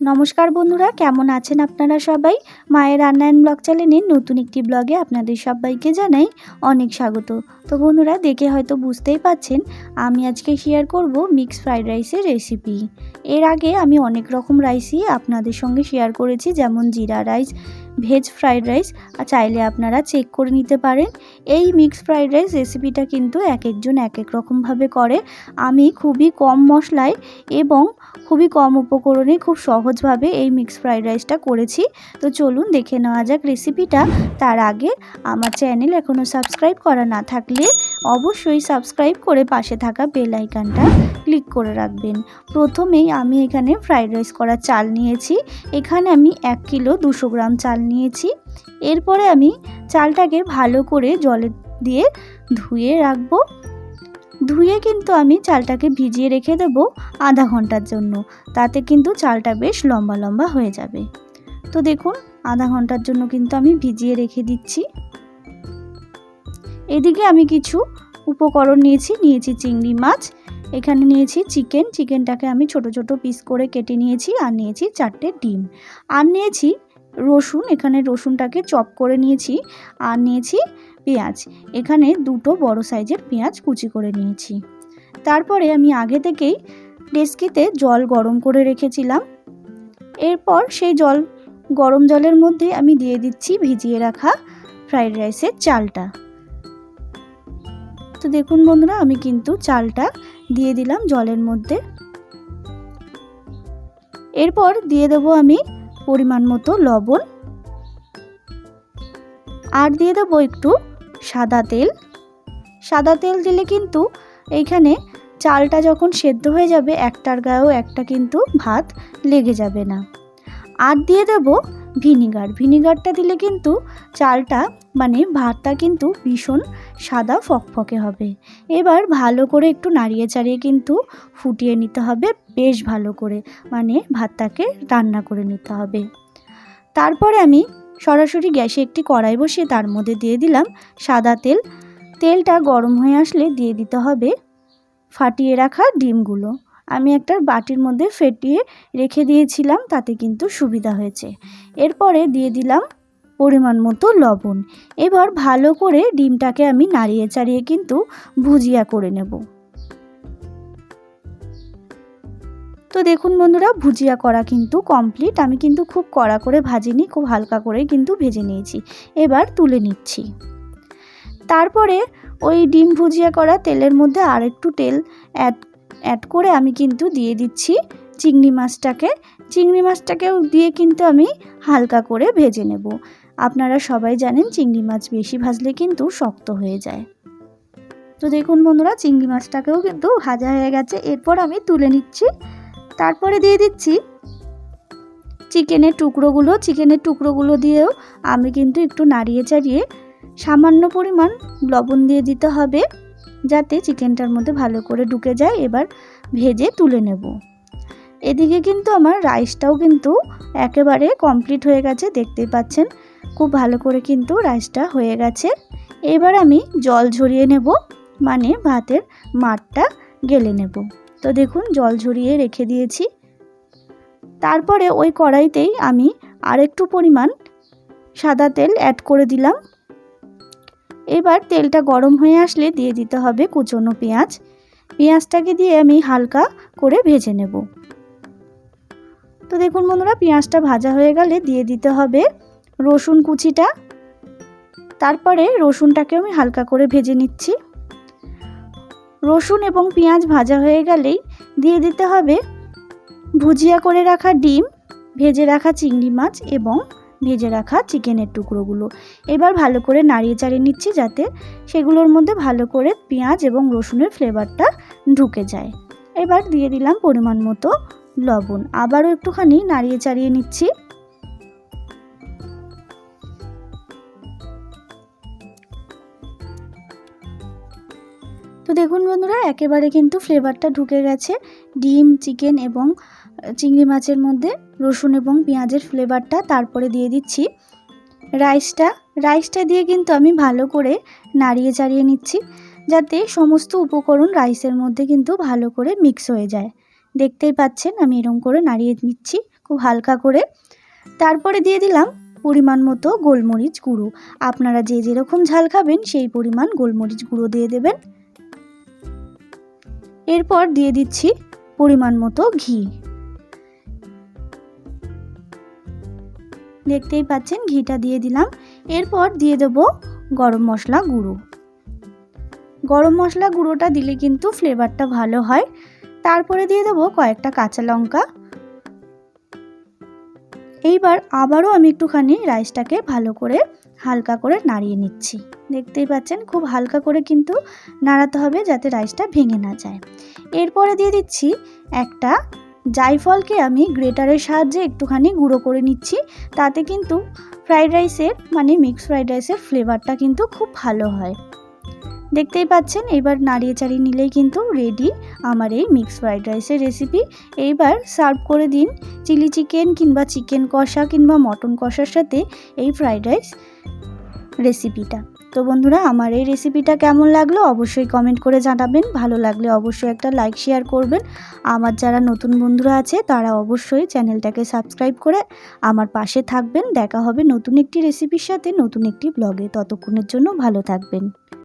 নমস্কার বন্ধুরা, কেমন আছেন আপনারা সবাই? মায়ের রান্নায়ন ব্লগ চ্যানেলের নতুন একটি ব্লগে আপনাদের সবাইকে জানাই অনেক স্বাগত। তো বন্ধুরা, দেখে হয়তো বুঝতেই পাচ্ছেন আমি আজকে শেয়ার করব মিক্স ফ্রাইড রাইসের রেসিপি। এর আগে আমি অনেক রকম রাইসই আপনাদের সঙ্গে শেয়ার করেছি, যেমন জিরা রাইস, ভেজ ফ্রাইড রাইস। চাইলে আপনারা চেক করে নিতে পারেন। এই মিক্স ফ্রাইড রাইস রেসিপিটা কিন্তু এক একজন এক এক রকমভাবে করে। আমি খুবই কম মশলায় এবং খুবই কম উপকরণে খুব সহজভাবে এই মিক্স ফ্রাইড রাইসটা করেছি। তো চলুন দেখে নেওয়া যাক রেসিপিটা। তার আগে আমার চ্যানেল এখনও সাবস্ক্রাইব করা না থাকলে অবশ্যই সাবস্ক্রাইব করে পাশে থাকা বেল আইকনটা ক্লিক করে রাখবেন। প্রথমেই আমি এখানে ফ্রাইড রাইস করার চাল নিয়েছি। এখানে আমি 1 কিলো 200 গ্রাম চাল নিয়েছি। এরপরে আমি চালটাকে ভালো করে জলে দিয়ে ধুয়ে রাখবো। ধুয়ে কিন্তু আমি চালটাকে ভিজিয়ে রেখে দেব আধা ঘন্টার জন্য। তাতে কিন্তু চালটা বেশ লম্বা লম্বা হয়ে যাবে। তো দেখুন, আধা ঘন্টার জন্য কিন্তু আমি ভিজিয়ে রেখে দিচ্ছি। এদিকে আমি কিছু উপকরণ নিয়েছি চিংড়ি মাছ, এখানে নিয়েছি চিকেনটাকে আমি ছোট ছোট পিস করে কেটে নিয়েছি, আর নিয়েছি 4টে ডিম, আর নিয়েছি রসুন, এখানে রসুনটাকে চপ করে নিয়েছি, আর নিয়েছি পেঁয়াজ, এখানে 2টো বড় সাইজের পেঁয়াজ কুচি করে নিয়েছি। তারপরে আমি আগে থেকেই ডেস্কিতে জল গরম করে রেখেছিলাম। এরপর সেই গরম জলের মধ্যে আমি দিয়ে দিচ্ছি ভিজিয়ে রাখা ফ্রাইড রাইসের চালটা। তো দেখুন বন্ধুরা, আমি কিন্তু চালটা দিয়ে দিলাম জলের মধ্যে। এরপর দিয়ে দেবো আমি পরিমাণ মতো লবণ, আর দিয়ে দেবো একটু সাদা তেল দিলে কিন্তু এইখানে চালটা যখন সেদ্ধ হয়ে যাবে একটার গায়েও একটা কিন্তু ভাত লেগে যাবে না। আর দিয়ে দেব ভিনিগারটা দিলে কিন্তু চালটা ভাতটা কিন্তু ভীষণ সাদা ফকফকে হবে। এবার ভালো করে একটু নাড়িয়ে চাড়িয়ে কিন্তু ফুটিয়ে নিতে হবে বেশ ভালো করে, ভাতটাকে রান্না করে নিতে হবে। তারপরে আমি সরাসরি গ্যাসে একটি কড়াই বসিয়ে তার মধ্যে দিয়ে দিলাম সাদা তেলটা গরম হয়ে আসলে দিয়ে দিতে হবে ফাটিয়ে রাখা ডিমগুলো। আমি একটা বাটির মধ্যে ফেটিয়ে রেখে দিয়েছিলাম, তাতে কিন্তু সুবিধা হয়েছে। এরপরে দিয়ে দিলাম পরিমাণ মতো লবণ। এবার ভালো করে ডিমটাকে আমি নাড়িয়ে চাড়িয়ে কিন্তু ভুজিয়া করে নেব। তো দেখুন বন্ধুরা, ভুজিয়া করা কিন্তু কমপ্লিট। আমি কিন্তু খুব কড়া করে ভাজিনি, খুব হালকা করে কিন্তু ভেজে নিয়েছি। এবার তুলে নিচ্ছি। তারপরে ওই ডিম ভুজিয়া করা তেলের মধ্যে আর একটু তেল অ্যাড করে আমি কিন্তু দিয়ে দিচ্ছি চিংড়ি মাছটাকেও দিয়ে কিন্তু আমি হালকা করে ভেজে নেব। আপনারা সবাই জানেন চিংড়ি মাছ বেশি ভাজলে কিন্তু শক্ত হয়ে যায়। তো দেখুন বন্ধুরা, চিংড়ি মাছটাকেও কিন্তু ভাজা হয়ে গেছে। এরপর আমি তুলে নিচ্ছি। তারপরে দিয়ে দিচ্ছি চিকেনের টুকরোগুলো দিয়েও আমি কিন্তু একটু নাড়িয়ে চাড়িয়ে সামান্য পরিমাণ লবণ দিয়ে দিতে হবে, যাতে চিকেনটার মধ্যে ভালো করে ঢুকে যায়। এবার ভেজে তুলে নেব। এদিকে কিন্তু আমার রাইসটাও কিন্তু একেবারে কমপ্লিট হয়ে গেছে, দেখতেই পাচ্ছেন খুব ভালো করে কিন্তু রাইসটা হয়ে গেছে। এবার আমি জল ঝরিয়ে নেব, ভাতের মাড়টা গেলে নেব। তো দেখুন, জল ঝরিয়ে রেখে দিয়েছি। তারপরে ওই কড়াইতেই আমি আরেকটু পরিমাণ সাদা তেল অ্যাড করে দিলাম। এবার তেলটা গরম হয়ে আসলে দিয়ে দিতে হবে কুচনো পেঁয়াজটাকে দিয়ে আমি হালকা করে ভেজে নেব। তো দেখুন বন্ধুরা, পেঁয়াজটা ভাজা হয়ে গেলে দিয়ে দিতে হবে রসুন কুচিটা। তারপরে রসুনটাকে আমি হালকা করে ভেজে নিচ্ছি। রসুন এবং পেঁয়াজ ভাজা হয়ে গেলেই দিয়ে দিতে হবে ভুজিয়া করে রাখা ডিম, ভেজে রাখা চিংড়ি মাছ এবং ভেজে রাখা চিকেনের টুকরোগুলো। এবার ভালো করে নাড়িয়ে চাড়িয়ে নিচ্ছি, যাতে সেগুলোর মধ্যে ভালো করে পেঁয়াজ এবং রসুনের ফ্লেভারটা ঢুকে যায়। এবার দিয়ে দিলাম পরিমাণ মতো লবণ, আবারও একটুখানি নাড়িয়ে চাড়িয়ে নিচ্ছি। তো দেখুন বন্ধুরা, একেবারে কিন্তু ফ্লেভারটা ঢুকে গেছে ডিম, চিকেন এবং চিংড়ি মাছের মধ্যে রসুন এবং পেঁয়াজের ফ্লেভারটা। তারপরে দিয়ে দিচ্ছি রাইসটা দিয়ে কিন্তু আমি ভালো করে নাড়িয়ে চাড়িয়ে নিচ্ছি, যাতে সমস্ত উপকরণ রাইসের মধ্যে কিন্তু ভালো করে মিক্স হয়ে যায়। দেখতেই পাচ্ছেন আমি এরকম করে নাড়িয়ে নিচ্ছি। খুব হালকা করে। তারপরে দিয়ে দিলাম পরিমাণ মতো গোলমরিচ গুঁড়ো। আপনারা যে যেরকম ঝাল খাবেন সেই পরিমাণ গোলমরিচ গুঁড়ো দিয়ে দেবেন। এরপর দিয়ে দিচ্ছি পরিমাণ মতো ঘি। দেখতেই পাচ্ছেন ঘিটা দিয়ে দিলাম। এরপর দিয়ে দেব গরম মশলা গুঁড়ো। গরম মশলা গুঁড়োটা দিলে কিন্তু ফ্লেভারটা ভালো হয়। তারপরে দিয়ে দেব কয়েকটা কাঁচা লঙ্কা। এইবার আবারও আমি একটুখানি রাইসটাকে ভালো করে হালকা করে নাড়িয়ে নিচ্ছি। দেখতেই পাচ্ছেন খুব হালকা করে কিন্তু নাড়াতে হবে যাতে রাইসটা ভেঙে না যায়। এরপরে দিয়ে দিচ্ছি একটা জায়ফলকে আমি গ্রেটারের সাহায্যে একটুখানি গুঁড়ো করে নিচ্ছি। তাতে কিন্তু ফ্রাইড রাইসের মিক্স ফ্রাইড রাইসের ফ্লেভারটা কিন্তু খুব ভালো হয়। দেখতেই পাচ্ছেন এবার নাড়িয়ে চাড়িয়ে নিলেই কিন্তু রেডি আমার এই মিক্স ফ্রাইড রাইসের রেসিপি। এইবার সার্ভ করে দিন চিলি চিকেন কিংবা চিকেন কষা কিংবা মটন কষার সাথে এই ফ্রাইড রাইস রেসিপিটা। তো বন্ধুরা, আমার এই রেসিপিটা কেমন লাগলো অবশ্যই কমেন্ট করে জানাবেন। ভালো লাগলে অবশ্যই একটা লাইক শেয়ার করবেন। আমার যারা নতুন বন্ধুরা আছে তারা অবশ্যই চ্যানেলটাকে সাবস্ক্রাইব করে আমার পাশে থাকবেন। দেখা হবে নতুন একটি রেসিপির সাথে নতুন একটি ব্লগে। ততক্ষণের জন্য ভালো থাকবেন।